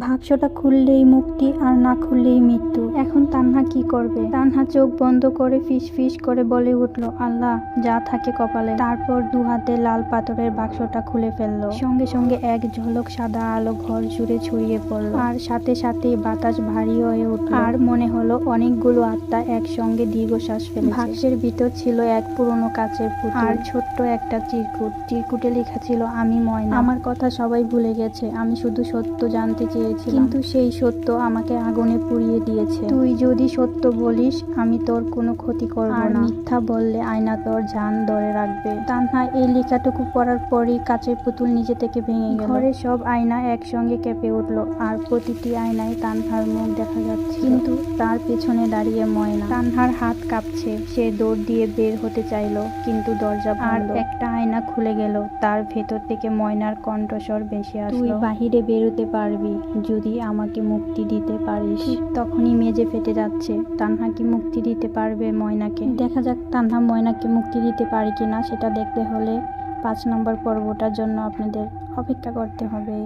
বাক্সটা খুললেই মুক্তি আর না খুললেই মৃত্যু। এখন তানহা কি করবে? তানহা চোখ বন্ধ করে ফিস ফিস করে বলে উঠল, আল্লাহ যা থাকে কপালে। তারপর দু হাতে লাল পাথরের বাক্সটা খুলে ফেললো। সঙ্গে সঙ্গে এক ঝলক সাদা আলো ঘর জুড়ে ছড়িয়ে পড়ল, আর সাথে সাথে বাতাস ভারী হয়ে উঠল, আর মনে হলো অনেকগুলো আত্মা একসঙ্গে দীর্ঘশ্বাস ফেলেছে। বাক্সের ভিতর ছিল এক পুরনো কাচের পুতুল আর ছোট্ট একটা চিরকুট। চিরকুটে লেখা ছিল, আমি ময়না, আমার কথা সবাই ভুলে গেছে, আমি শুধু সত্য জানতে চেয়েছি, কিন্তু সেই সত্য আমাকে আগুনে পুড়িয়ে দিয়েছে। তুই যদি সত্য বলিস আমি তোর কোনো ক্ষতি করব না, আর মিথ্যা বললে আয়না তোর জান ধরে রাখবে। তানহা এই লেখাটুকু পড়ার পরই কাচের পুতুল নিজে থেকে ভেঙে গেল। ঘরের সব আয়না একসঙ্গে কেঁপে উঠল, আর প্রতিটি আয়নায় তানহার মুখ দেখা যাচ্ছে, কিন্তু তার পেছনে দাঁড়িয়ে ময়না। তানহার হাত কাঁপছে, সে দৌড় দিয়ে বের হতে চাইলো, কিন্তু দরজা বন্ধ। আর একটা আয়না খুলে গেল, তার ভেতর থেকে ময়নার কণ্ঠস্বর ভেসে আসলো, তুই বাহিরে বেরোতে পারবি যদি আমাকে মুক্তি দিতে পারিস। ঠিক তখনই মেঝে ফেটে যাচ্ছে। তানহা কি মুক্তি দিতে পারবে ময়নাকে? দেখা যাক তানহা ময়নাকে মুক্তি দিতে পারে কিনা। সেটা দেখতে হলে 5 নম্বর পর্বটার জন্য আপনাদের অপেক্ষা করতে হবে।